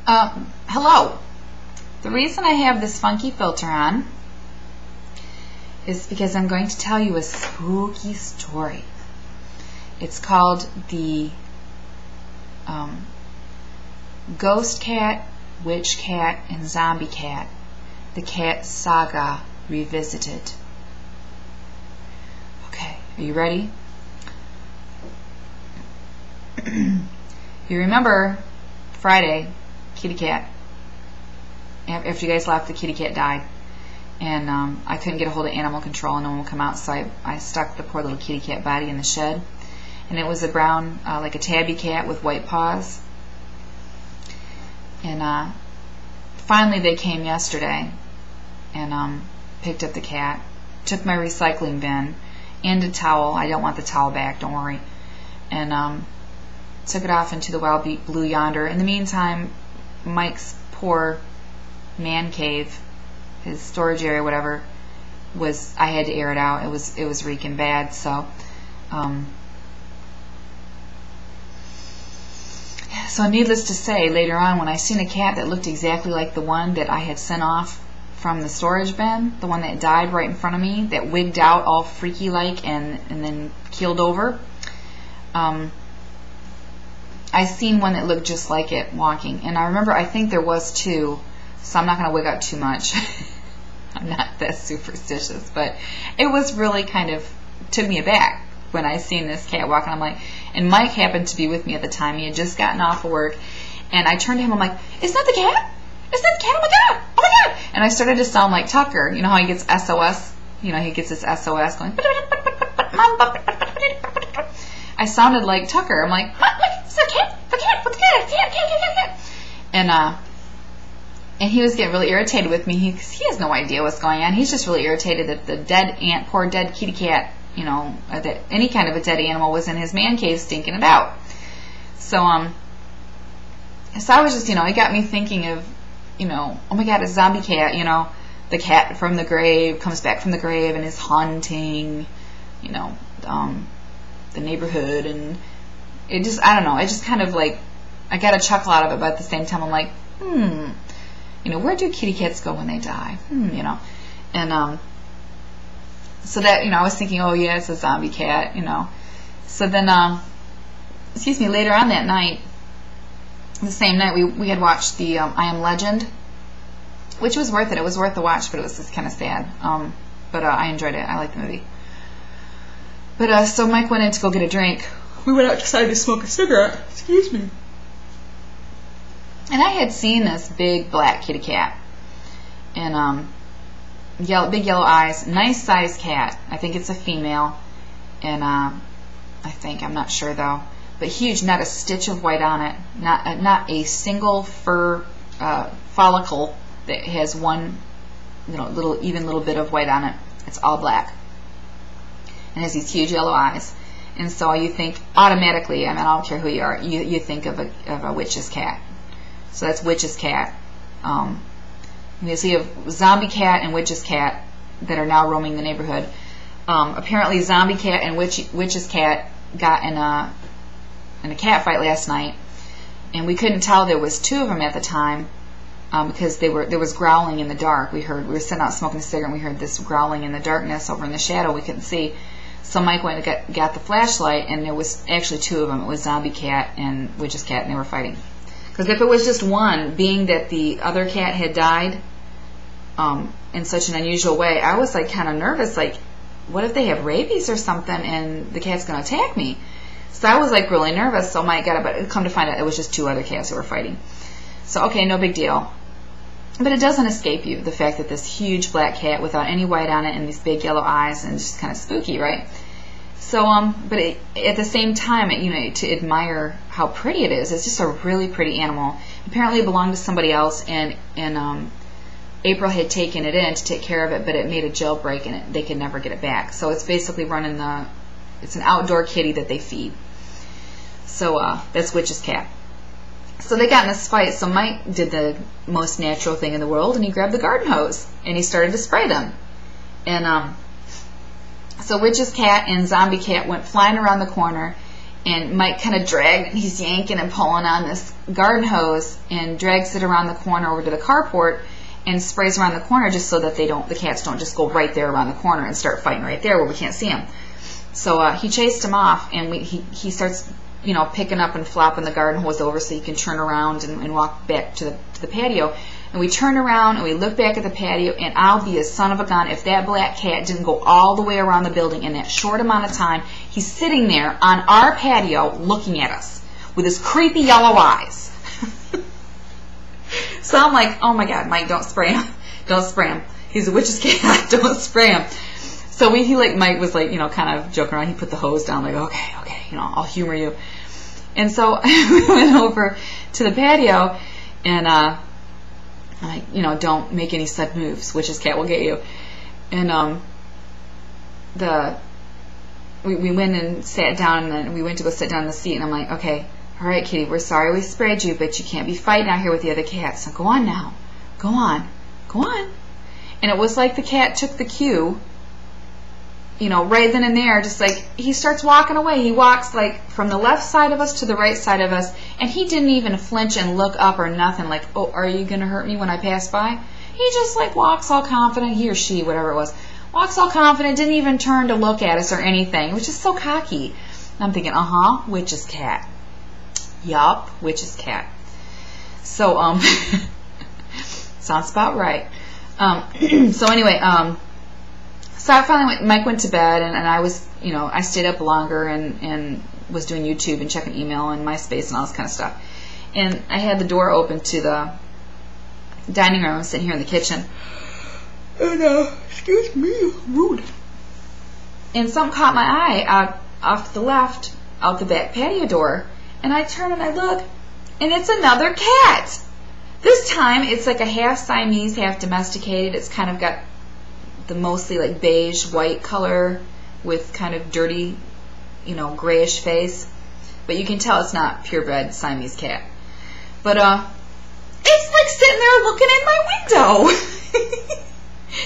Hello. The reason I have this funky filter on is because I'm going to tell you a spooky story. It's called the Ghost Cat, Witch Cat, and Zombie Cat, the Cat Saga Revisited. Okay, are you ready? You remember Friday, kitty cat. After you guys left, the kitty cat died. And I couldn't get a hold of animal control and no one would come out, so I stuck the poor little kitty cat body in the shed. And it was a brown, like a tabby cat with white paws. And finally they came yesterday and picked up the cat, took my recycling bin and a towel. I don't want the towel back, don't worry. And took it off into the wild blue yonder. In the meantime, Mike's poor man cave, his storage area, whatever, I had to air it out. It was reeking bad. So needless to say, later on when I seen a cat that looked exactly like the one that I had sent off from the storage bin, the one that died right in front of me, that wigged out all freaky like and then keeled over, I seen one that looked just like it walking. And I remember, I think there was two, so I'm not going to wig out too much. I'm not that superstitious, but it was really kind of, took me aback when I seen this cat walking. I'm like, and Mike happened to be with me at the time. He had just gotten off of work, and I turned to him, I'm like, isn't that the cat? Isn't that the cat? Oh my God! Oh my God! And I started to sound like Tucker. You know how he gets SOS? You know, he gets his SOS going. I sounded like Tucker. I'm like, it's the cat, the cat, what's the cat, and he was getting really irritated with me. He has no idea what's going on. He's just really irritated that the poor dead kitty cat, you know, that any kind of a dead animal was in his man cave stinking it out. So I was just, you know, it got me thinking of, you know, oh my God, a zombie cat, you know, the cat from the grave comes back from the grave and is haunting, you know, the neighborhood, and it just, I don't know, it just kind of like, I got a chuckle out of it, but at the same time I'm like, you know, where do kitty cats go when they die? You know, and so that, you know, I was thinking, oh yeah, it's a zombie cat, you know. So then, excuse me, later on that night, the same night, we had watched the I Am Legend, which was worth it. It was worth the watch, but it was just kind of sad. But I enjoyed it. I liked the movie. But so Mike went in to go get a drink. We went outside to smoke a cigarette. Excuse me. And I had seen this big black kitty cat, and big yellow eyes, nice sized cat. I think it's a female, and I'm not sure though, but huge, not a stitch of white on it, not a single fur follicle that has one, you know, little bit of white on it. It's all black, and has these huge yellow eyes. And so you think automatically, I mean, I don't care who you are, you think of a witch's cat. So that's witch's cat. So you have zombie cat and witch's cat that are now roaming the neighborhood. Apparently zombie cat and witch's cat got in a cat fight last night, and we couldn't tell there was two of them at the time, because there was growling in the dark. We were sitting out smoking a cigarette, and we heard this growling in the darkness over in the shadow. We couldn't see. So Mike went and got the flashlight, and there was actually two of them. It was zombie cat and witch's cat, and they were fighting. Because if it was just one, being that the other cat had died in such an unusual way, I was like kind of nervous, like, what if they have rabies or something and the cat's going to attack me? So I was like really nervous. So Mike got it, but come to find out it was just two other cats who were fighting. So okay, no big deal. But it doesn't escape you, the fact that this huge black cat without any white on it and these big yellow eyes, and just kind of spooky, right? So, but at the same time, you know, to admire how pretty it is, it's just a really pretty animal. Apparently it belonged to somebody else, and April had taken it in to take care of it, but it made a jailbreak, and they could never get it back. So it's basically running it's an outdoor kitty that they feed. So that's witch's cat. So they got in this fight, so Mike did the most natural thing in the world, and he grabbed the garden hose, and he started to spray them. And so witch's cat and zombie cat went flying around the corner, and Mike kind of dragged, and he's yanking and pulling on this garden hose and drags it around the corner over to the carport and sprays around the corner just so that the cats don't just go right there around the corner and start fighting right there where we can't see them. So he chased him off, and he starts, you know, picking up and flopping the garden hose over so he can turn around and walk back to the patio. And we turn around and we look back at the patio, and I'll be a son of a gun if that black cat didn't go all the way around the building in that short amount of time. He's sitting there on our patio looking at us with his creepy yellow eyes. So I'm like, oh my God, Mike, don't spray him. Don't spray him. He's a witch's cat. Don't spray him. So Mike was like, you know, kind of joking around. He put the hose down, like, okay, you know, I'll humor you. And so we went over to the patio, and you know, don't make any sudden moves. Witch's cat will get you. And we went and sat down, and then we went to go sit down in the seat, and I'm like, okay, all right, kitty, we're sorry we sprayed you, but you can't be fighting out here with the other cats. So go on now. Go on. Go on. And it was like the cat took the cue, you know, right then and there, just like he starts walking away. He walks like from the left side of us to the right side of us, and he didn't even flinch and look up or nothing like, oh, are you going to hurt me when I pass by? He just like walks all confident, he or she, whatever it was, walks all confident, didn't even turn to look at us or anything. It was just so cocky. I'm thinking, witch's cat. Yup, witch's cat. So, sounds about right. So anyway, so I finally Mike went to bed, and I was, you know, I stayed up longer and was doing YouTube and checking email and MySpace and all this kind of stuff. And I had the door open to the dining room. I'm sitting here in the kitchen. And, excuse me, rude. And something caught my eye out off to the left, out the back patio door. And I turn and I look, and it's another cat. This time it's like a half Siamese, half domesticated. It's kind of got the mostly like beige white color with kind of dirty, you know, grayish face. But you can tell it's not purebred Siamese cat. But it's like sitting there looking in my window.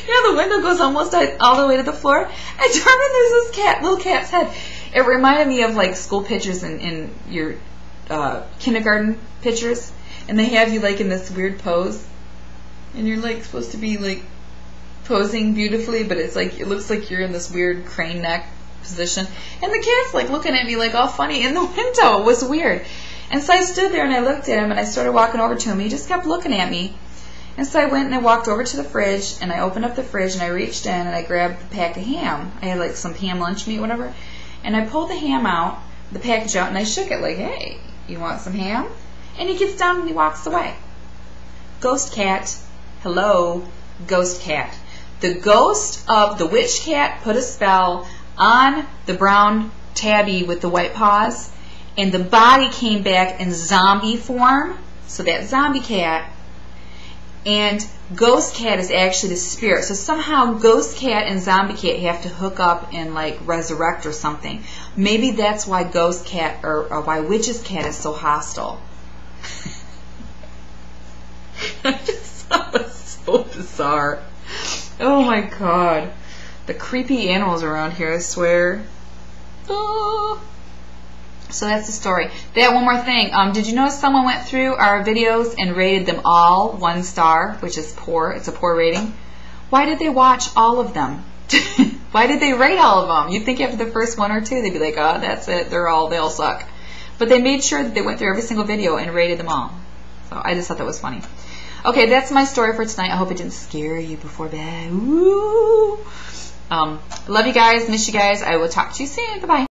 You know, the window goes almost all the way to the floor. I turn and there's this little cat's head. It reminded me of like school pictures in your kindergarten pictures, and they have you like in this weird pose, and you're like supposed to be like posing beautifully, but it's like it looks like you're in this weird crane neck position, and the cat's like looking at me like all funny in the window. It was weird. And so I stood there and I looked at him, and I started walking over to him. He just kept looking at me. And so I went and I walked over to the fridge, and I opened up the fridge, and I reached in and I grabbed the pack of ham. I had like some ham lunch meat, whatever. And I pulled the ham out, the package out, and I shook it like, hey, you want some ham? And he gets down and he walks away. Ghost cat. Hello, ghost cat. The ghost of the witch cat put a spell on the brown tabby with the white paws, and the body came back in zombie form. So that zombie cat. And ghost cat is actually the spirit. So somehow ghost cat and zombie cat have to hook up and like resurrect or something. Maybe that's why ghost cat or why witch's cat is so hostile. I just thought it was so bizarre. Oh my God. The creepy animals around here, I swear. Oh. So that's the story. That one more thing. Did you notice someone went through our videos and rated them all 1 star, which is poor. It's a poor rating. Why did they watch all of them? Why did they rate all of them? You'd think after the first 1 or 2, they'd be like, oh, that's it. They all suck. But they made sure that they went through every single video and rated them all. So I just thought that was funny. Okay, that's my story for tonight. I hope it didn't scare you before bed. Ooh. Love you guys. Miss you guys. I will talk to you soon. Goodbye.